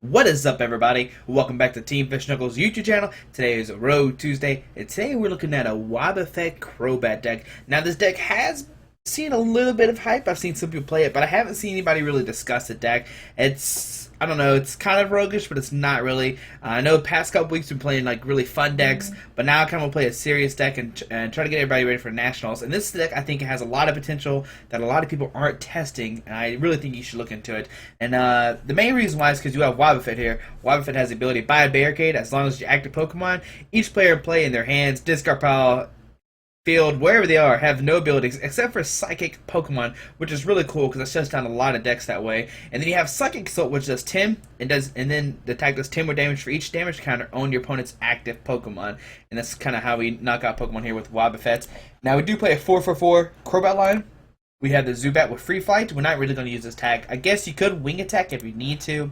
What is up, everybody? Welcome back to Team Fish Knuckles YouTube channel. Today is Road Tuesday, and today we're looking at a Wobbuffet Crobat deck. Now, this deck has seen a little bit of hype. I've seen some people play it, but I haven't seen anybody really discuss the deck. I don't know, it's kind of roguish, but it's not really. I know the past couple weeks we've been playing like really fun decks, but now I kind of want to play a serious deck and try to get everybody ready for Nationals. And this deck, I think, has a lot of potential that a lot of people aren't testing, and I really think you should look into it. And the main reason why is because you have Wobbuffet here. Wobbuffet has the ability to buy a barricade as long as you active Pokemon. Each player play in their hands, discard pile, field, wherever they are, have no abilities except for Psychic Pokemon, which is really cool because it shuts down a lot of decks that way. And then you have Psychic Assault, which does 10 and then the attack does 10 more damage for each damage counter on your opponent's active Pokemon. And that's kind of how we knock out Pokemon here with Wobbuffet. Now we do play a 4-4-4 Crobat line. We have the Zubat with Free Flight. We're not really going to use this tag. I guess you could Wing Attack if you need to.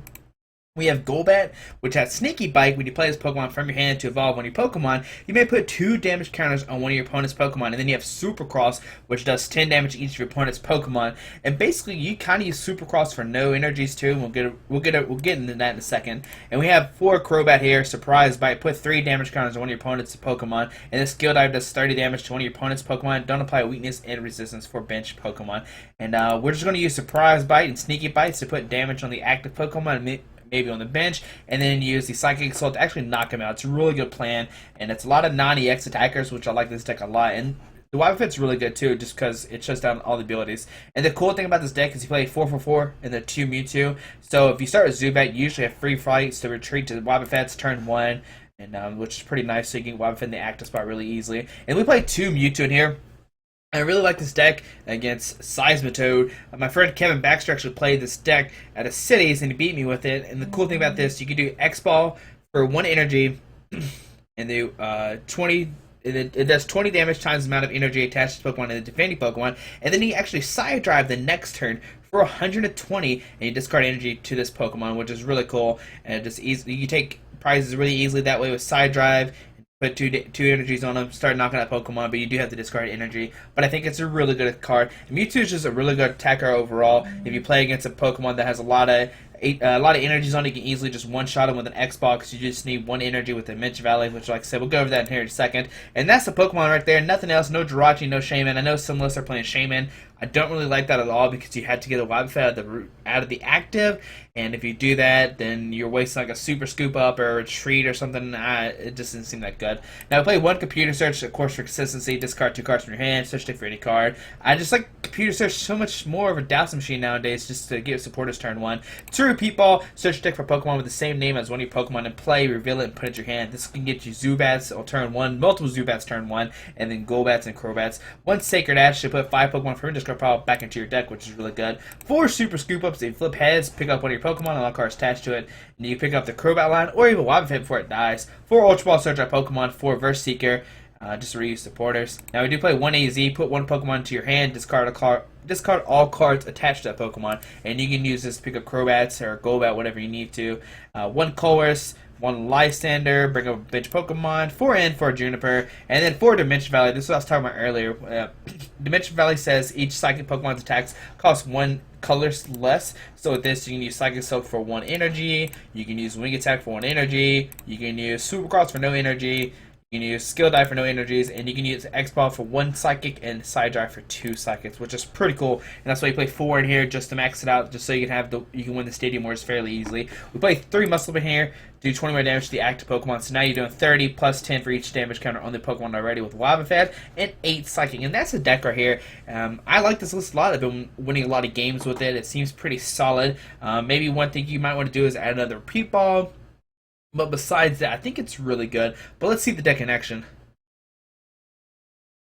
We have Crobat, which has Sneaky Bite. When you play this Pokemon from your hand to evolve one of your Pokemon, you may put 2 damage counters on one of your opponent's Pokemon. And then you have Supercross, which does 10 damage to each of your opponent's Pokemon. And basically, you kind of use Supercross for no energies too. And we'll get into that in a second. And we have 4 Crobat here. Surprise Bite. Put 3 damage counters on one of your opponent's Pokemon. And this Skill Dive does 30 damage to one of your opponent's Pokemon. Don't apply weakness and resistance for bench Pokemon. And we're just going to use Surprise Bite and Sneaky Bites to put damage on the active Pokemon, maybe on the bench, and then use the Psychic Assault to actually knock him out. It's a really good plan, and it's a lot of non-EX attackers, which I like this deck a lot. And the Wobbuffet's really good too, just because it shuts down all the abilities. And the cool thing about this deck is you play 4-4-4 and the 2 Mewtwo. So if you start with Zubat, you usually have free fights to retreat to Wobbuffet's turn 1, and which is pretty nice, so you can Wobbuffet in the active spot really easily. And we play 2 Mewtwo in here. I really like this deck against Seismitoad. My friend Kevin Baxter actually played this deck at a Cities, and he beat me with it. And the cool thing about this, you can do X-Ball for 1 energy, and do 20. It does 20 damage times the amount of energy attached to Pokemon and the defending Pokemon. And then you actually Side Drive the next turn for 120, and you discard energy to this Pokemon, which is really cool. And just easy, you take prizes really easily that way with Side Drive. Put two energies on them, start knocking out Pokemon, but you do have to discard energy. But I think it's a really good card. Mewtwo is just a really good attacker overall. If you play against a Pokemon that has a lot of energies on it, you can easily just one-shot them with an X-Ball because you just need 1 energy with the Dimension Valley, which, like I said, we'll go over that in here in a second. And that's the Pokemon right there. Nothing else. No Jirachi, no Shaman. I know some lists are playing Shaman. I don't really like that at all because you had to get a Wobbuffet out of the active, and if you do that, then you're wasting like a Super Scoop Up or a Retreat or something. It just didn't seem that good. Now, play 1 Computer Search, of course, for consistency. Discard 2 cards from your hand. Search for any card. I just like Computer Search so much more of a dowsing machine nowadays, just to give supporters turn 1. 2 Repeat Ball. Search deck for Pokemon with the same name as one of your Pokemon in play. Reveal it and put it in your hand. This can get you Zubats on turn 1, multiple Zubats turn 1, and then Golbats and Crobats. 1 Sacred Ash to put 5 Pokemon from your discard pile back into your deck, which is really good. 4 Super Scoop Ups. They flip heads, pick up one of your Pokemon, and all cards attached to it. And you pick up the Crobat line or even Wobbuffet before it dies. 4 Ultra Ball Search out Pokemon. 4 Verse Seeker. Just to reuse supporters. Now we do play 1 AZ. Put 1 Pokemon into your hand. Discard all cards attached to that Pokemon, and you can use this to pick up Crobats or Golbat, whatever you need to. 1 Colress, 1 Lysander, bring up a bench Pokemon, 4 N for a Juniper, and then 4 Dimension Valley. This is what I was talking about earlier. Dimension Valley says each Psychic Pokemon's attacks cost 1 color less. So with this, you can use Psychic Soak for 1 energy, you can use Wing Attack for 1 energy, you can use Supercross for no energy, you can use Skill Dive for no energies, and you can use X-Ball for 1 Psychic and Side Drive for 2 Psychics, which is pretty cool. And that's why you play 4 in here, just to max it out, just so you can win the Stadium Wars fairly easily. We play 3 Muscle in here, do 20 more damage to the active Pokemon. So now you're doing 30 plus 10 for each damage counter on the Pokemon already with Wobbuffet, and 8 Psychic. And that's a deck right here. I like this list a lot. I've been winning a lot of games with it. It seems pretty solid. Maybe one thing you might want to do is add another Repeat Ball. But besides that, I think it's really good. But let's see the deck in action.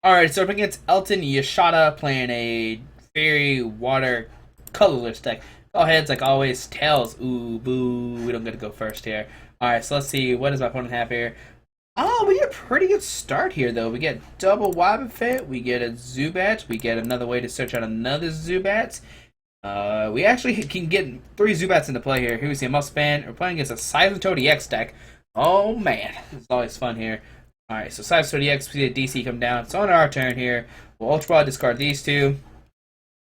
Alright, so up against Elton Yashada playing a Fairy Water colorless deck. All heads like always, tails. Ooh, boo. We don't get to go first here. Alright, so let's see. What does my opponent have here? Oh, we get a pretty good start here, though. We get double Wobbuffet. We get a Zubat. We get another way to search out another Zubat. We actually can get 3 Zubats into play here. Here we see a Muscle Fan. We're playing against a Seismitoad EX deck. Oh, man. This is always fun here. Alright, so Seismitoad EX, we see the DC come down. So on our turn here, we'll Ultra Ball, discard these 2.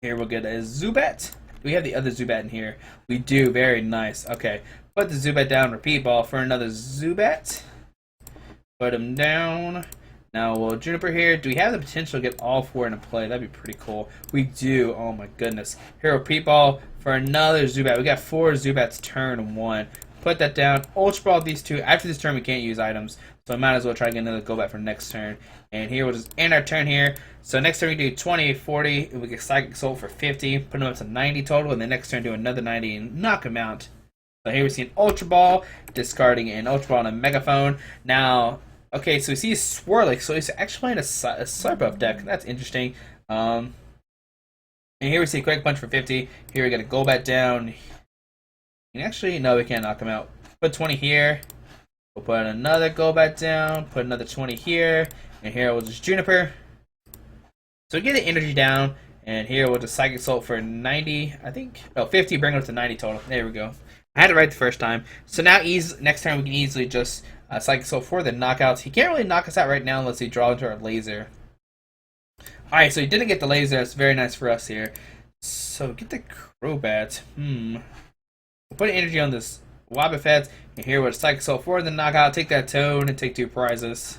Here we'll get a Zubat. we have the other Zubat in here? We do. Very nice. Okay. Put the Zubat down. Repeat ball for another Zubat. Put him down. Now, we'll Juniper here. Do we have the potential to get all 4 into play? That'd be pretty cool. We do. Oh my goodness. Here, repeat ball for another Zubat. We got 4 Zubats turn 1. Put that down. Ultra Ball these 2. After this turn, we can't use items. So I might as well try to get another go back for next turn. And here, we'll just end our turn here. So next turn, we do 20, 40. We get Psychic Assault for 50. Put him up to 90 total. And the next turn, do another 90 and knock him out. So here we see an Ultra Ball. Discarding an Ultra Ball and a Megaphone. Now, okay, so we see Swirling. So he's actually playing a Slurpuff deck. That's interesting. And here we see Quick Punch for 50. Here we got a Golbat down. And actually, no, we can't knock him out. Put 20 here. We'll put another Golbat down. Put another 20 here. And here we'll just Juniper. So we get the energy down. And here we'll just Psychic Assault for 90, I think. Oh, 50, bring it up to 90 total. There we go. I had it right the first time. So now next time we can easily just Psychic Assault for the knockouts. He can't really knock us out right now unless he draws into our laser. Alright, so he didn't get the laser. That's very nice for us here. So get the Crobat. We'll put energy on this Wobbuffet. And here with Psychic Assault for the knockout. Take that Toad and take 2 prizes.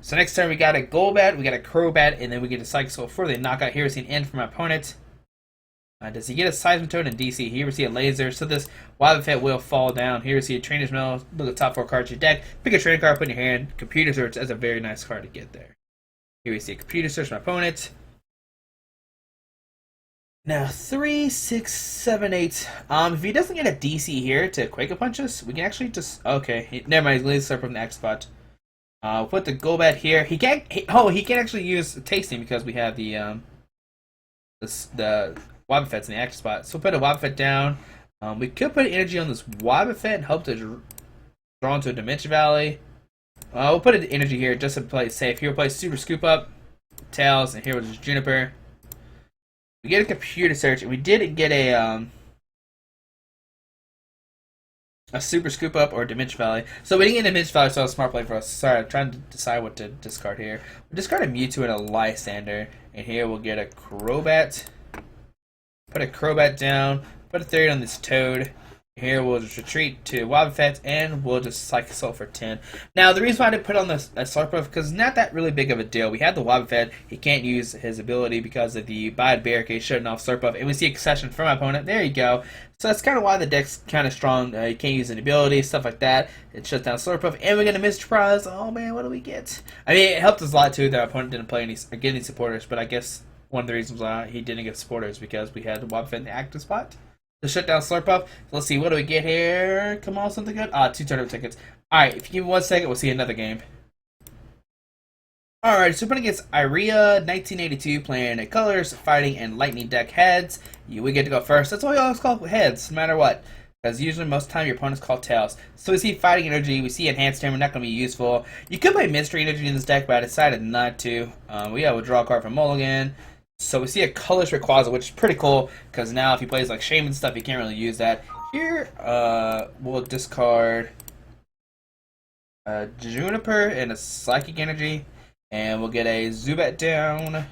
So next turn we got a Golbat, we got a Crobat, and then we get a Psychic Assault for the knockout. Here we see an end from my opponent. Does he get a Seismitoad and DC? Here we see a laser. So this Wobbuffet will fall down. Here we see a Trainer's Mail. Look at the top 4 cards of your deck. Pick a trainer card, put in your hand. Computer Search. That's a very nice card to get there. Here we see a Computer Search from my opponent. Now 3, 6, 7, 8. If he doesn't get a DC here to Quake Punch us, we can actually just never mind. He's laser from the X spot. Put the Golbat here. He can't. He can't actually use Tasting because we have the Wobbuffet's in the active spot. So we'll put a Wobbuffet down. We could put energy on this Wobbuffet and hope to draw into a Dimension Valley. We'll put an energy here just to play it safe. Here we'll play Super Scoop Up, Tails, and here we'll just Juniper. We get a Computer Search, and we did get a Super Scoop Up or Dimension Valley. So we didn't get a Dimension Valley, so that was a smart play for us. Sorry, I'm trying to decide what to discard here. We'll discard a Mewtwo and a Lysander, and here we'll get a Crobat. Put a Crobat down, put a 30 on this Toad. Here we'll just retreat to Wobbuffet, and we'll just Psychic Assault for 10. Now, the reason why I didn't put on this Slurpuff, because it's not that really big of a deal. We had the Wobbuffet. He can't use his ability because of the Bad Barricade shutting off Slurpuff. And we see Accession from my opponent. There you go. So that's kind of why the deck's kind of strong. You can't use an ability, stuff like that. It shuts down Slurpuff, and we're going to miss Prize. Oh, man, what do we get? I mean, it helped us a lot, too, that our opponent didn't play any supporters, but I guess one of the reasons why he didn't get supporters because we had the Wobbuffet in the active spot to shut down Slurpuff. So let's see, what do we get here? Come on, something good? 2 tournament tickets. Alright, if you give me 1 second, we'll see another game. Alright, so we're playing against Iria 1982, playing a Colors, Fighting, and Lightning deck heads. We get to go first. That's why we always call heads, no matter what. Because usually most of the time your opponents call tails. So we see Fighting Energy, we see Enhanced Hammer, not going to be useful. You could play Mystery Energy in this deck, but I decided not to. We have a draw a card from Mulligan. So we see a Colors Rayquaza, which is pretty cool, because now if he plays like Shaman stuff, he can't really use that. Here, we'll discard Juniper and a Psychic Energy, and we'll get a Zubat down.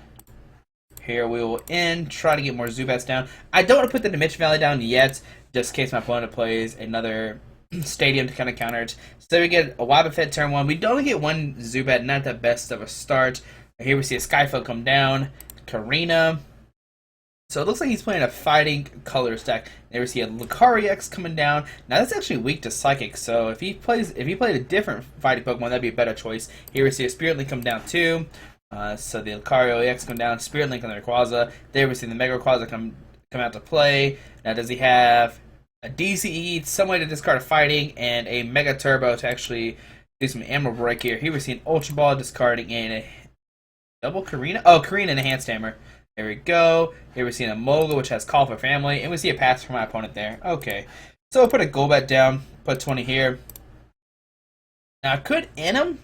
Here we will try to get more Zubats down. I don't want to put the Dimension Valley down yet, just in case my opponent plays another Stadium to kind of counter it. So we get a Wobbuffet turn 1. We don't get 1 Zubat, not the best of a start. Here we see a Skyfall come down. Karina. So it looks like he's playing a Fighting Colors deck. There we see a Lucario coming down. Now that's actually weak to Psychic, so if he played a different fighting Pokemon, that'd be a better choice. Here we see a Spirit Link come down too. So the Lucario EX come down, Spirit Link on the Rayquaza. There we see the Mega Rayquaza come out to play. Now does he have a DCE, some way to discard a Fighting, and a Mega Turbo to actually do some Ammo Break here? Here we see an Ultra Ball discarding and a double Karina? Oh, Karina and Enhanced Hammer. There we go. Here we see a Mogul, which has Call for Family, and we see a pass from my opponent there. Okay. So we'll put a Golbat down, put 20 here. Now I could end him,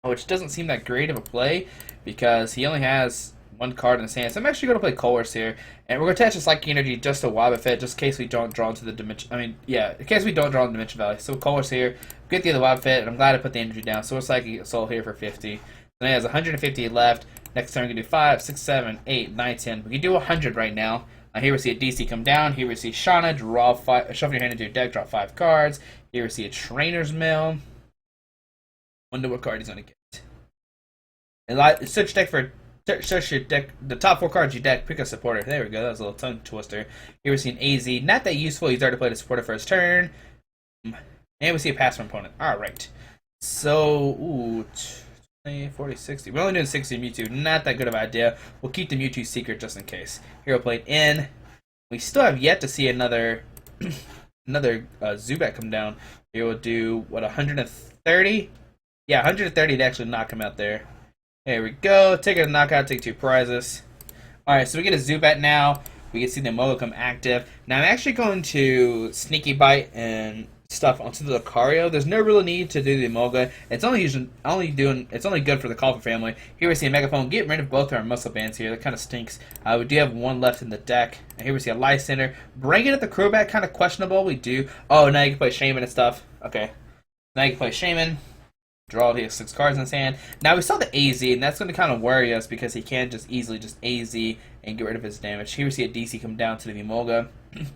which doesn't seem that great of a play, because he only has 1 card in his hand. So I'm actually going to play Colors here, and we're going to attach a Psychic Energy just to Wobbuffet, just in case we don't draw into the Dimension. in case we don't draw in Dimension Valley. So Colors here, get the other Wobbuffet, and I'm glad I put the energy down. So it's Psychic Assault here for 50. Then he has 150 left. Next turn we can do 5, 6, 7, 8, 9, 10. We can do 100 right now. Here we see a DC come down. Here we see Shauna, draw 5, shuffle your hand into your deck, draw 5 cards. Here we see a Trainer's Mail. Wonder what card he's gonna get. And search deck for search your deck, the top 4 cards you deck. Pick a supporter. There we go. That was a little tongue twister. Here we see an AZ. Not that useful. He's already played a supporter for his turn. And we see a pass from opponent. All right. So, ooh, 20, 40, 60. We're only doing 60 Mewtwo. Not that good of an idea. We'll keep the Mewtwo secret just in case. Hero played in. We still have yet to see another Zubat come down. Here we'll do, what, 130? Yeah, 130 to actually knock him out there. There we go. Take a knockout, take 2 prizes. Alright, so we get a Zubat now. We can see the Momo come active. Now I'm actually going to Sneaky Bite and stuff onto the Lucario. There's no real need to do the Emolga. It's only good for the Coffer family. Here we see a Megaphone. Get rid of both our muscle bands here. That kind of stinks. We do have 1 left in the deck. And here we see a Lysander. Bring it at the Crobat, kind of questionable. We do. Oh, now you can play Shaman and stuff. Okay. Now you can play Shaman. Draw, he has 6 cards in his hand. Now we saw the AZ, and that's going to kind of worry us because he can't just easily just AZ and get rid of his damage. Here we see a DC come down to the Emolga.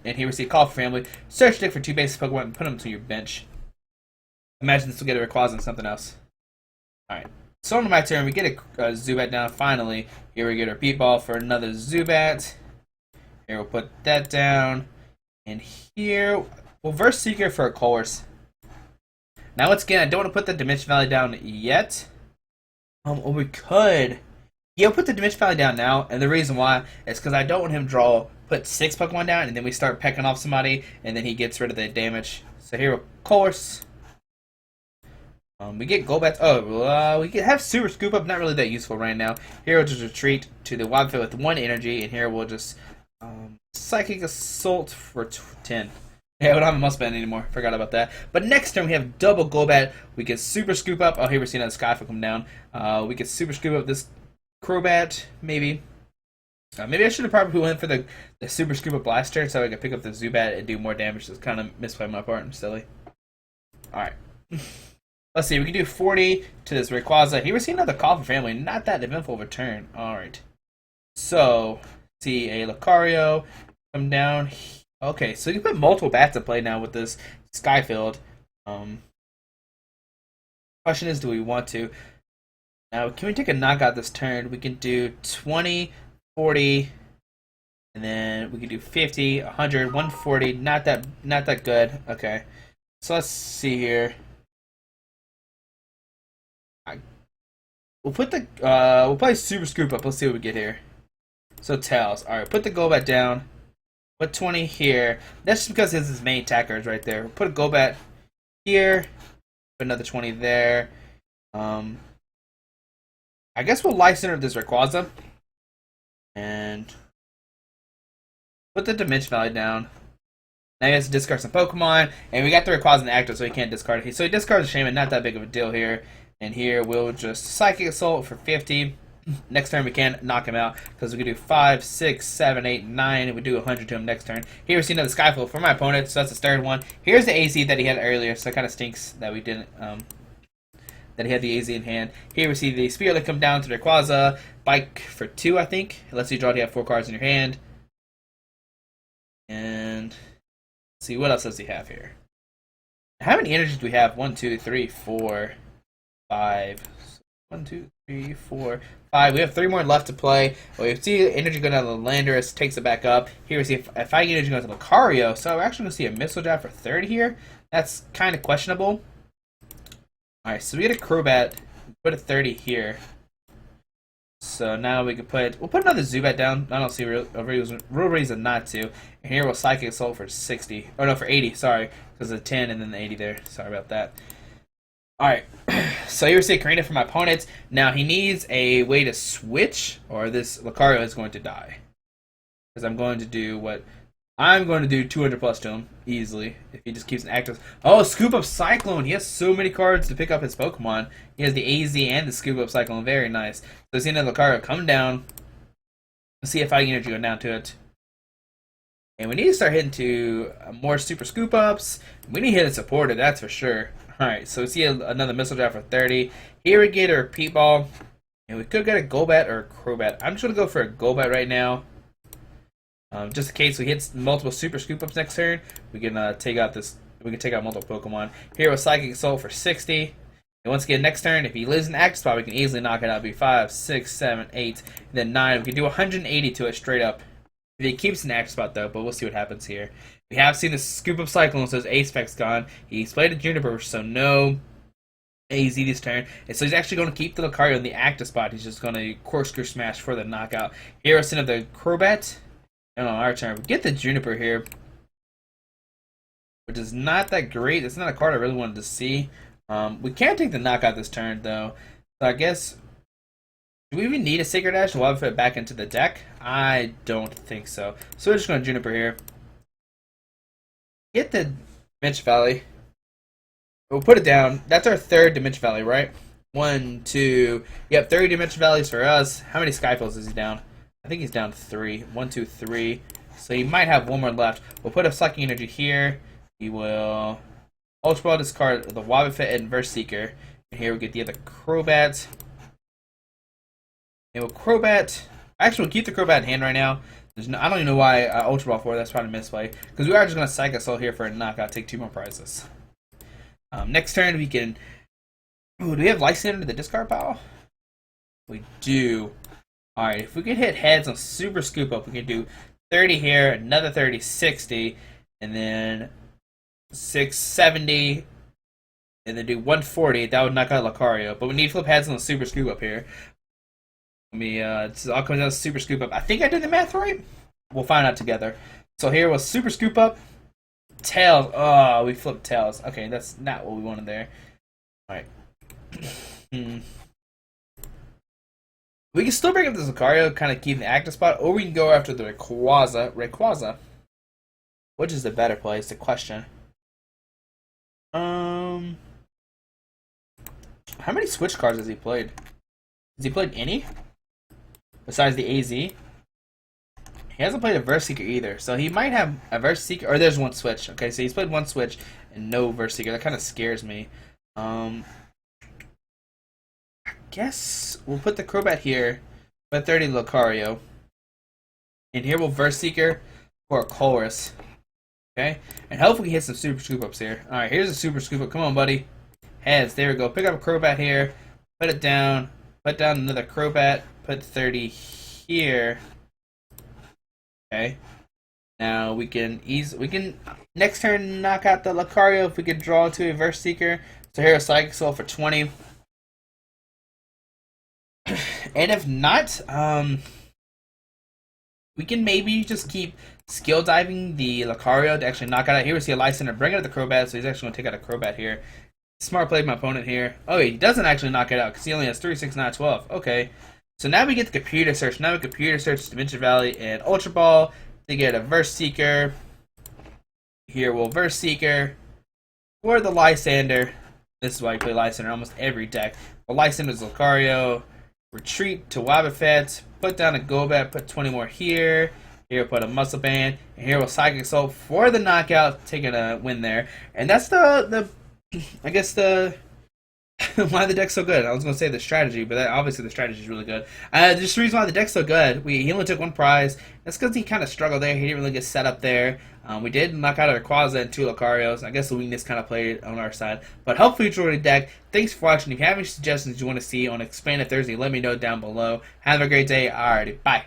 And here we see a Call for Family. Search deck for 2 basic Pokemon and put them to your bench. Imagine this will get a Rayquaza and something else. Alright. So on my turn, we get a Zubat down finally. Here we get our Beat Ball for another Zubat. Here we'll put that down. And here, we'll Verse Seeker for a Colress. Now, once again, I don't want to put the Dimension Valley down yet. Or we could. Yeah, we'll put the Dimension Valley down now. And the reason why is because I don't want him to put 6 Pokemon down, and then we start pecking off somebody, and then he gets rid of the damage. So here, of course. We get Golbat. Oh, we can have Super Scoop Up. Not really that useful right now. Here, we'll just retreat to the Wobbuffet with 1 energy, and here we'll just Psychic Assault for 10. Yeah, we don't have a Muscle Band anymore. Forgot about that. But next turn, we have double Golbat. We get Super Scoop Up. Oh, here we're seeing another Skyfall come down. We get Super Scoop Up this Crobat, maybe. Maybe I should have probably went for the Super Scoop Up Blaster so I could pick up the Zubat and do more damage. That's kind of misplay on my part. I'm silly. Alright. Let's see. We can do 40 to this Rayquaza. Here we're seeing another Call for Family. Not that eventful return. Alright. So, see a Lucario come down. Okay, so you can put multiple bats at play now with this Skyfield. Question is, do we want to? Now, can we take a knockout this turn? We can do 20, 40, and then we can do 50, 100, 140. Not that good. Okay, so let's see here. We'll play Super Scoop Up. Let's see what we get here. So Tails. All right, put the Golbat down. Put 20 here. That's just because his main attacker is right there. Put a Golbat here. Put another 20 there. I guess we'll Lysander this Rayquaza. And put the Dimension Valley down. Now he has to discard some Pokemon. And we got the Rayquaza in the active, so he can't discard it. So he discards a Shaman. Not that big of a deal here. And here we'll just Psychic Assault for 50. Next turn we can knock him out because we can do 5, 6, 7, 8, 9, and we do 100 to him next turn. Here we see another Skyfall for my opponent, so that's the 3rd one. Here's the AZ that he had earlier, so it kind of stinks that we didn't, that he had the AZ in hand. Here we see the Spearlet come down to Rayquaza, Bike for 2, I think. It lets you draw to have 4 cards in your hand. And let's see, what else does he have here? How many energies do we have? 1, 2, 3, 4, 5. 1, 2, 3, 4, 5. We have 3 more left to play. We see energy go down to the Landorus, takes it back up. Here we see if I get energy going to Lucario. So we're actually going to see a Missile Drop for 30 here. That's kind of questionable. Alright, so we get a Crobat. Put a 30 here. So now we can we'll put another Zubat down. I don't see a real reason not to. And here we'll Psychic Assault for 60. Oh no, for 80, sorry. Because of the 10 and then the 80 there. Sorry about that. Alright, so here we see Karina for my opponent. Now he needs a way to switch, or this Lucario is going to die. Because I'm going to do 200 plus to him, easily, if he just keeps an active. Oh, Scoop Up Cyclone! He has so many cards to pick up his Pokemon. He has the AZ and the Scoop Up Cyclone, very nice. So seeing the Lucario come down, let's see if I can energy go down to it. And we need to start hitting to more Super Scoop Ups. We need to hit a supporter, that's for sure. Alright, so we see another Missile Drop for 30. Here we get a Repeat Ball. And we could get a Golbat or a Crobat. I'm just going to go for a Golbat right now. Just in case we hit multiple Super Scoop Ups next turn, we can take out this. We can take out multiple Pokemon. Here with Psychic Assault for 60. And once again, next turn, if he lives in the active spot, we can easily knock it out. It'll be 5, 6, 7, 8, and then 9. We can do 180 to it straight up. If he keeps in the active spot though, but we'll see what happens here. We have seen the Scoop Up Cyclone, so his Ace Effect's gone. He's played a Juniper, so no AZ this turn. And so he's actually going to keep the Lucario in the active spot. He's just going to Corkscrew Smash for the knockout. Here, we'll send up the Crobat. And on our turn, we get the Juniper here, which is not that great. It's not a card I really wanted to see. We can't take the knockout this turn, though. So I guess, do we even need a Sacred Ash to Wobbuffet back into the deck? I don't think so. So we're just going to Juniper here. Get the Dimension Valley. We'll put it down. That's our third Dimension Valley, right? 1, 2. Yep, 30 Dimension Valleys for us. How many Skyfalls is he down? I think he's down 3. 1, 2, 3. So he might have one more left. We'll put a Sucking Energy here. He will Ultra Ball, discard the Wobbuffet and Verse Seeker. And here we get the other Crobat. And we'll Crobat. Actually, we'll keep the Crobat in hand right now. I don't even know why Ultra Ball for. That's probably a misplay. Because we are just going to Psychic Assault here for a knockout. Take 2 more prizes. Next turn, we can. Ooh, do we have Lysander to the discard pile? We do. Alright, if we can hit heads on Super Scoop Up, we can do 30 here, another 30, 60, and then 670, and then do 140. That would knock out Lucario. But we need flip heads on the Super Scoop Up here. This all comes down to Super Scoop Up. I think I did the math right. We'll find out together. So here was Super Scoop Up. Tails. Oh, we flipped Tails. Okay, that's not what we wanted there. Alright. We can still bring up this Lucario, kind of keep the active spot, or we can go after the Rayquaza. Which is the better play is the question. How many Switch cards has he played? Has he played any? Besides the AZ? He hasn't played a Verse Seeker either, so he might have a Verse Seeker, or there's one Switch. Okay, so he's played one Switch and no Verse Seeker. That kind of scares me. I guess we'll put the Crobat here, but 30 Lucario. And here we'll Verse Seeker for a Colress. Okay, and hopefully we hit some Super Scoop Ups here. Alright, here's a Super Scoop Up. Come on, buddy. Heads, there we go. Pick up a Crobat here, put it down, put down another Crobat, put 30 here. Okay. Now we can next turn knock out the Lucario if we can draw to a Verse Seeker. So here a Psychic Assault for 20. And if not, we can maybe just keep skill diving the Lucario to actually knock it out. Here we see a Lysander bring out the Crobat, so he's actually going to take out a Crobat here. Smart play my opponent here. Oh, he doesn't actually knock it out because he only has 3, 6, 9, 12. Okay. So now we get the computer search. Now we computer search Dimension Valley and Ultra Ball to get a Verse Seeker. Here we'll Verse Seeker for the Lysander. This is why you play Lysander in almost every deck. Well, Lysander's Lucario. Retreat to Wobbuffet. Put down a Golbat. Put 20 more here. Here we'll put a Muscle Band. And here we'll Psychic Assault for the knockout. Taking a win there. And that's the I guess the why the deck's so good. I was going to say the strategy, but obviously the strategy is really good. Just the reason why the deck's so good, he only took 1 prize. That's because he kind of struggled there. He didn't really get set up there. We did knock out a Rayquaza and 2 Lucarios. I guess the weakness kind of played on our side. But hopefully you enjoyed the deck. Thanks for watching. If you have any suggestions you want to see on Expanded Thursday, let me know down below. Have a great day. Alrighty, bye.